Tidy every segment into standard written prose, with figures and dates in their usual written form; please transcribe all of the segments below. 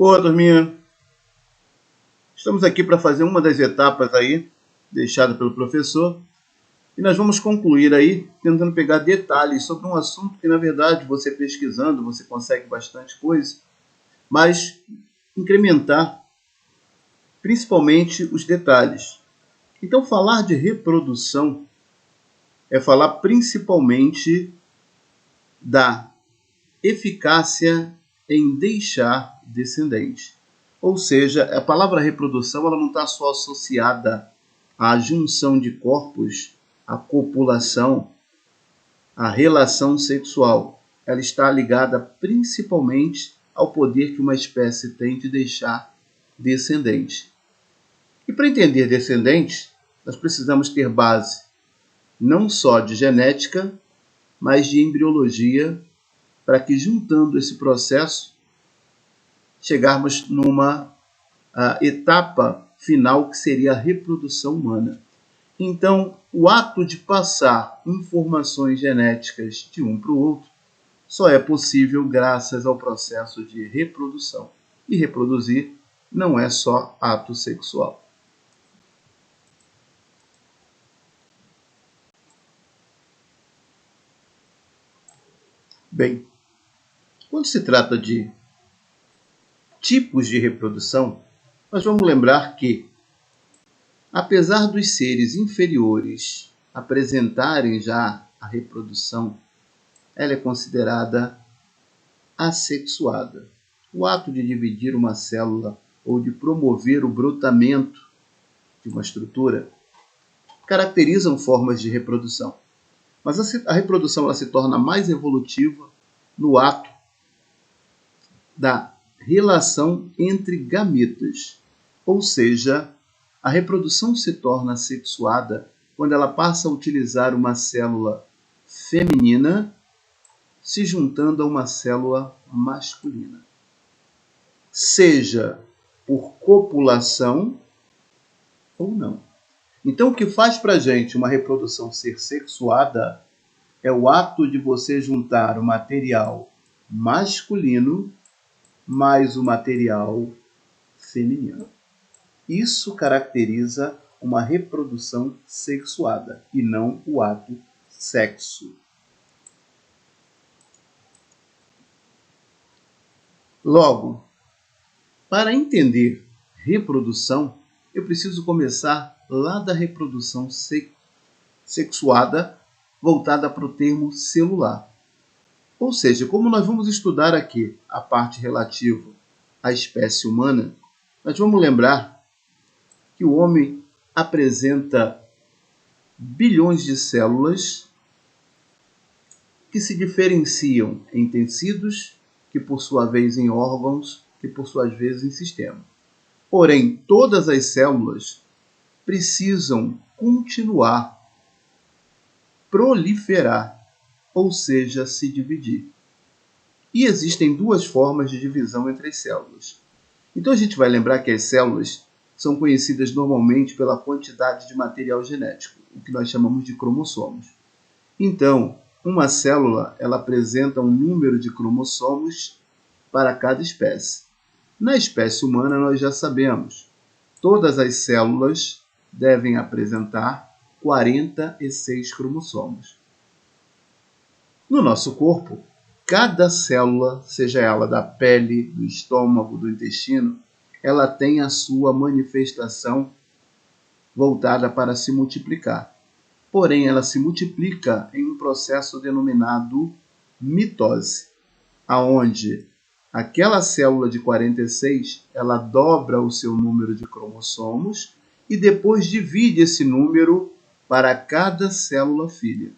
Boa, turminha. Estamos aqui para fazer uma das etapas aí, deixada pelo professor, e nós vamos concluir aí, tentando pegar detalhes sobre um assunto que, na verdade, você pesquisando, você consegue bastante coisa, mas incrementar principalmente os detalhes. Então, falar de reprodução é falar principalmente da eficácia em deixar descendente. Ou seja, a palavra reprodução ela não está só associada à junção de corpos, à copulação, à relação sexual. Ela está ligada principalmente ao poder que uma espécie tem de deixar descendente. E para entender descendente, nós precisamos ter base não só de genética, mas de embriologia, para que juntando esse processo, chegarmos numa etapa final que seria a reprodução humana. Então, o ato de passar informações genéticas de um para o outro só é possível graças ao processo de reprodução. E reproduzir não é só ato sexual. Bem, quando se trata de tipos de reprodução, nós vamos lembrar que, apesar dos seres inferiores apresentarem já a reprodução, ela é considerada assexuada. O ato de dividir uma célula ou de promover o brotamento de uma estrutura caracterizam formas de reprodução. Mas a reprodução ela se torna mais evolutiva no ato da relação entre gametas. Ou seja, a reprodução se torna sexuada quando ela passa a utilizar uma célula feminina se juntando a uma célula masculina. Seja por copulação ou não. Então, o que faz para a gente uma reprodução ser sexuada é o ato de você juntar o material masculino mais o material feminino. Isso caracteriza uma reprodução sexuada e não o ato sexo. Logo, para entender reprodução, eu preciso começar lá da reprodução sexuada, voltada para o termo celular. Ou seja, como nós vamos estudar aqui a parte relativa à espécie humana, nós vamos lembrar que o homem apresenta bilhões de células que se diferenciam em tecidos, que por sua vez em órgãos, que por suas vezes em sistema. Porém, todas as células precisam continuar proliferar, ou seja, se dividir. E existem duas formas de divisão entre as células. Então a gente vai lembrar que as células são conhecidas normalmente pela quantidade de material genético, o que nós chamamos de cromossomos. Então, uma célula ela apresenta um número de cromossomos para cada espécie. Na espécie humana, nós já sabemos, todas as células devem apresentar 46 cromossomos. No nosso corpo, cada célula, seja ela da pele, do estômago, do intestino, ela tem a sua manifestação voltada para se multiplicar. Porém, ela se multiplica em um processo denominado mitose, aonde aquela célula de 46, ela dobra o seu número de cromossomos e depois divide esse número para cada célula filha.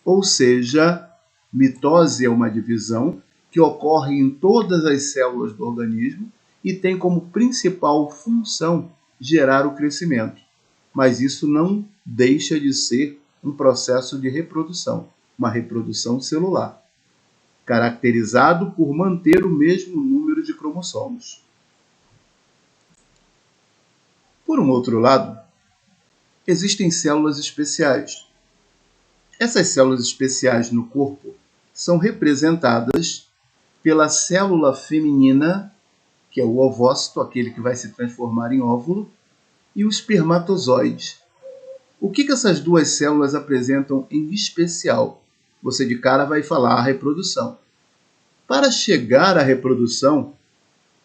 Ou seja, mitose é uma divisão que ocorre em todas as células do organismo e tem como principal função gerar o crescimento. Mas isso não deixa de ser um processo de reprodução, uma reprodução celular, caracterizado por manter o mesmo número de cromossomos. Por um outro lado, existem células especiais. Essas células especiais no corpo são representadas pela célula feminina, que é o ovócito, aquele que vai se transformar em óvulo, e o espermatozoide. O que essas duas células apresentam em especial? Você de cara vai falar a reprodução. Para chegar à reprodução,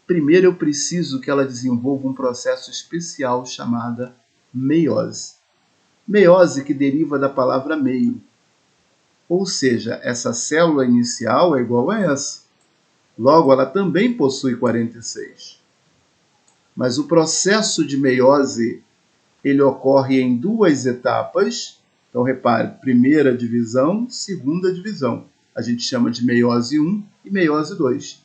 primeiro eu preciso que ela desenvolva um processo especial chamado meiose. Meiose que deriva da palavra meio. Ou seja, essa célula inicial é igual a essa. Logo, ela também possui 46. Mas o processo de meiose ele ocorre em duas etapas. Então, repare, primeira divisão, segunda divisão. A gente chama de meiose 1 e meiose 2.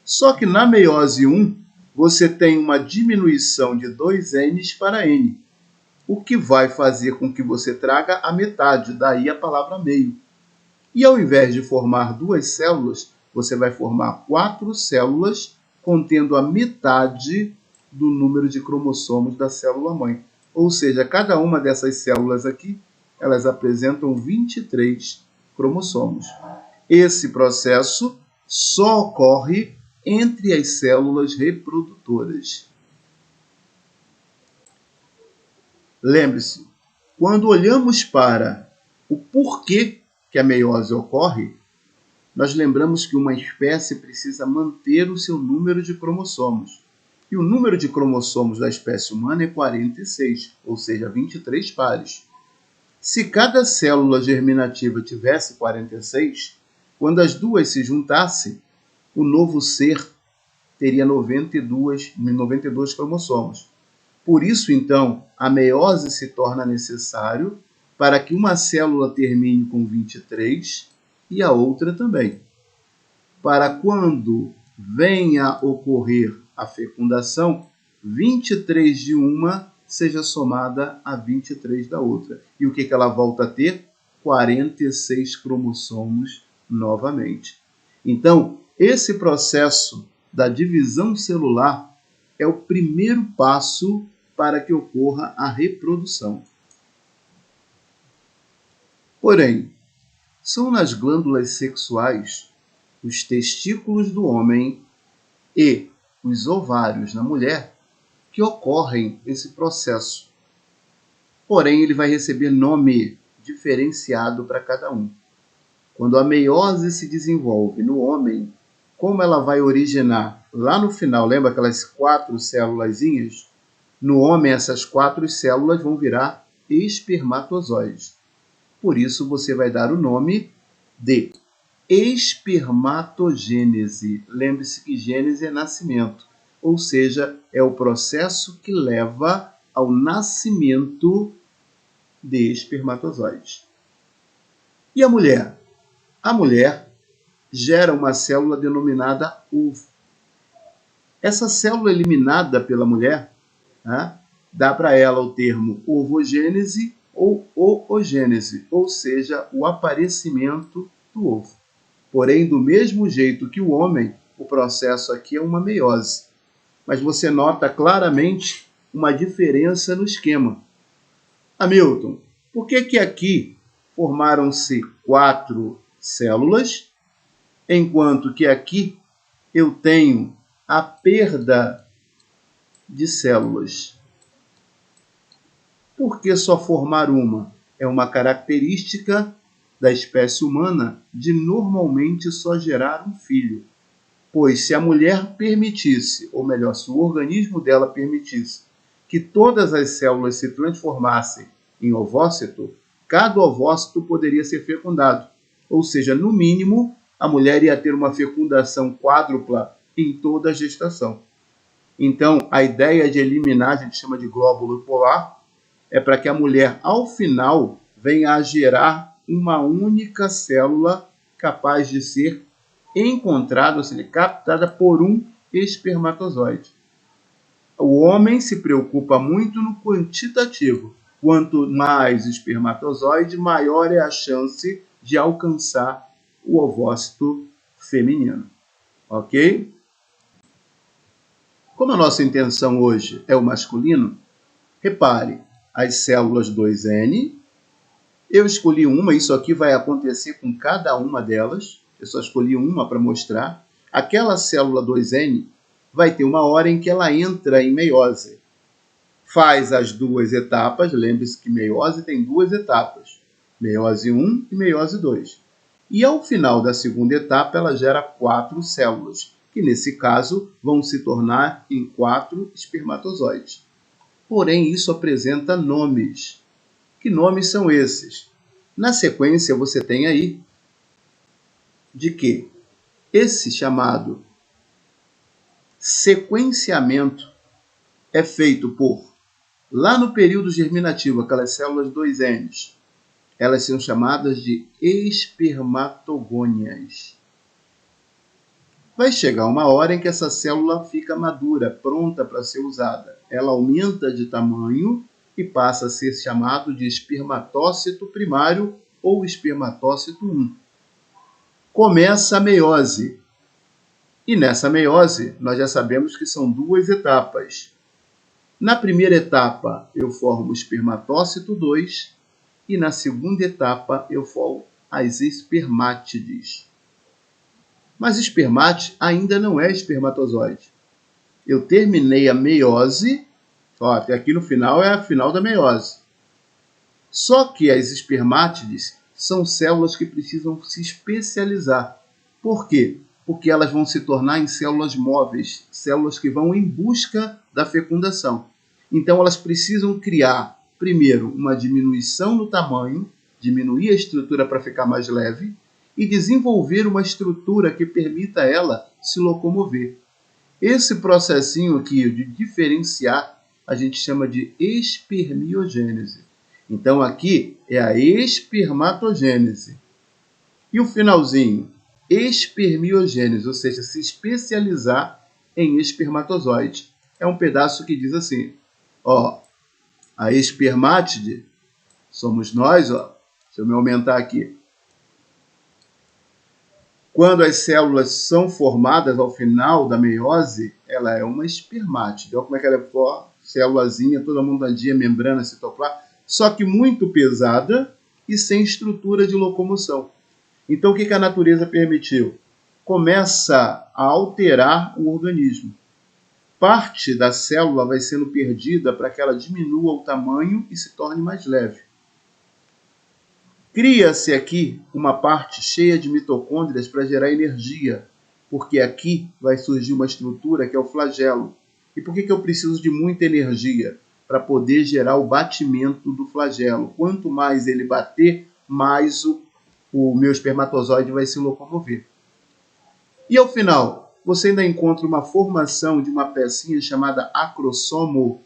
Só que na meiose 1, você tem uma diminuição de 2 N's para N, o que vai fazer com que você traga a metade, daí a palavra meio. E ao invés de formar duas células, você vai formar 4 células contendo a metade do número de cromossomos da célula-mãe. Ou seja, cada uma dessas células aqui, elas apresentam 23 cromossomos. Esse processo só ocorre entre as células reprodutoras. Lembre-se, quando olhamos para o porquê que a meiose ocorre, nós lembramos que uma espécie precisa manter o seu número de cromossomos. E o número de cromossomos da espécie humana é 46, ou seja, 23 pares. Se cada célula germinativa tivesse 46, quando as duas se juntassem, o novo ser teria 92 cromossomos. Por isso, então, a meiose se torna necessário para que uma célula termine com 23 e a outra também. Para quando venha a ocorrer a fecundação, 23 de uma seja somada a 23 da outra. E o que ela volta a ter? 46 cromossomos novamente. Então, esse processo da divisão celular é o primeiro passo para que ocorra a reprodução. Porém, são nas glândulas sexuais, os testículos do homem e os ovários na mulher que ocorrem esse processo. Porém, ele vai receber nome diferenciado para cada um. Quando a meiose se desenvolve no homem, como ela vai originar lá no final, lembra aquelas 4 célulazinhas? No homem, essas 4 células vão virar espermatozoides. Por isso, você vai dar o nome de espermatogênese. Lembre-se que gênese é nascimento, ou seja, é o processo que leva ao nascimento de espermatozoides. E a mulher? A mulher gera uma célula denominada ovo. Essa célula eliminada pela mulher, dá para ela o termo ovogênese ou oogênese, ou seja, o aparecimento do ovo. Porém, do mesmo jeito que o homem, o processo aqui é uma meiose. Mas você nota claramente uma diferença no esquema. Hamilton, por que aqui formaram-se 4 células, enquanto que aqui eu tenho a perda de células? Por que só formar uma? É uma característica da espécie humana de normalmente só gerar um filho. Pois se a mulher permitisse, ou melhor, se o organismo dela permitisse, que todas as células se transformassem em ovócito, cada ovócito poderia ser fecundado. Ou seja, no mínimo, a mulher ia ter uma fecundação quádrupla em toda a gestação. Então, a ideia de eliminar, a gente chama de glóbulo polar, é para que a mulher, ao final, venha a gerar uma única célula capaz de ser encontrada, ou seja, captada por um espermatozoide. O homem se preocupa muito no quantitativo. Quanto mais espermatozoide, maior é a chance de alcançar o ovócito feminino. Ok? Como a nossa intenção hoje é o masculino, repare, as células 2N, eu escolhi uma, isso aqui vai acontecer com cada uma delas. eu só escolhi uma para mostrar. Aquela célula 2N vai ter uma hora em que ela entra em meiose. Faz as duas etapas, lembre-se que meiose tem duas etapas, meiose 1 e meiose 2. E ao final da segunda etapa, ela gera 4 células, que nesse caso vão se tornar em 4 espermatozoides. Porém, isso apresenta nomes. Que nomes são esses? Na sequência, você tem aí de que esse chamado sequenciamento é feito por, lá no período germinativo, aquelas células 2N, elas são chamadas de espermatogônias. Vai chegar uma hora em que essa célula fica madura, pronta para ser usada. Ela aumenta de tamanho e passa a ser chamado de espermatócito primário ou espermatócito 1. Começa a meiose. E nessa meiose, nós já sabemos que são duas etapas. Na primeira etapa, eu formo o espermatócito 2 e na segunda etapa, eu formo as espermátides. Mas espermátide ainda não é espermatozoide. Eu terminei a meiose, até aqui no final é a final da meiose. Só que as espermátides são células que precisam se especializar. Por quê? Porque elas vão se tornar em células móveis, células que vão em busca da fecundação. Então elas precisam criar, primeiro, uma diminuição no tamanho, diminuir a estrutura para ficar mais leve, e desenvolver uma estrutura que permita a ela se locomover. Esse processinho aqui de diferenciar, a gente chama de espermiogênese. Então aqui é a espermatogênese. E o finalzinho, espermiogênese, ou seja, se especializar em espermatozoide. É um pedaço que diz assim, a espermátide somos nós, deixa eu me aumentar aqui. Quando as células são formadas ao final da meiose, ela é uma espermátide. Olha como é que ela é forte, célulazinha, toda montadinha, membrana citoplasma, só que muito pesada e sem estrutura de locomoção. Então, o que a natureza permitiu? Começa a alterar o organismo. Parte da célula vai sendo perdida para que ela diminua o tamanho e se torne mais leve. Cria-se aqui uma parte cheia de mitocôndrias para gerar energia, porque aqui vai surgir uma estrutura que é o flagelo. E por que eu preciso de muita energia? Para poder gerar o batimento do flagelo. Quanto mais ele bater, mais o meu espermatozoide vai se locomover. E ao final, você ainda encontra uma formação de uma pecinha chamada acrossomo,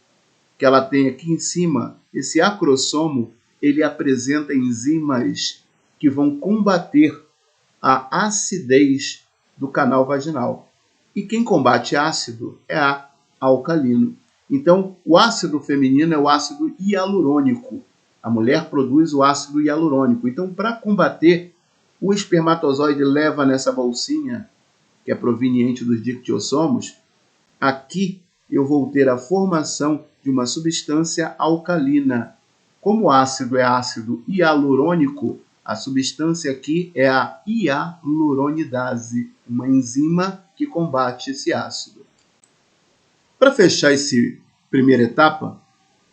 que ela tem aqui em cima. Esse acrossomo, ele apresenta enzimas que vão combater a acidez do canal vaginal. E quem combate ácido é alcalino. Então, o ácido feminino é o ácido hialurônico. A mulher produz o ácido hialurônico. Então, para combater, o espermatozoide leva nessa bolsinha, que é proveniente dos dictiossomos, aqui eu vou ter a formação de uma substância alcalina. Como o ácido é ácido hialurônico, a substância aqui é a hialuronidase, uma enzima que combate esse ácido. Para fechar essa primeira etapa,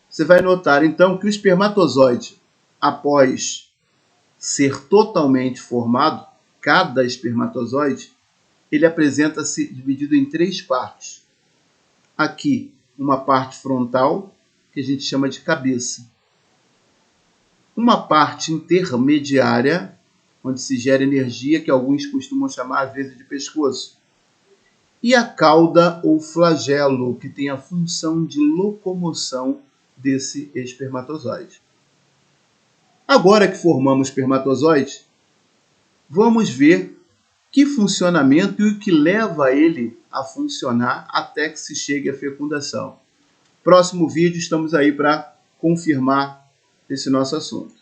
você vai notar então que o espermatozoide, após ser totalmente formado, cada espermatozoide, ele apresenta-se dividido em 3 partes. Aqui, uma parte frontal, que a gente chama de cabeça. Uma parte intermediária, onde se gera energia, que alguns costumam chamar às vezes de pescoço. E a cauda ou flagelo, que tem a função de locomoção desse espermatozoide. Agora que formamos o espermatozoide, vamos ver que funcionamento e o que leva ele a funcionar até que se chegue à fecundação. Próximo vídeo estamos aí para confirmar esse nosso assunto.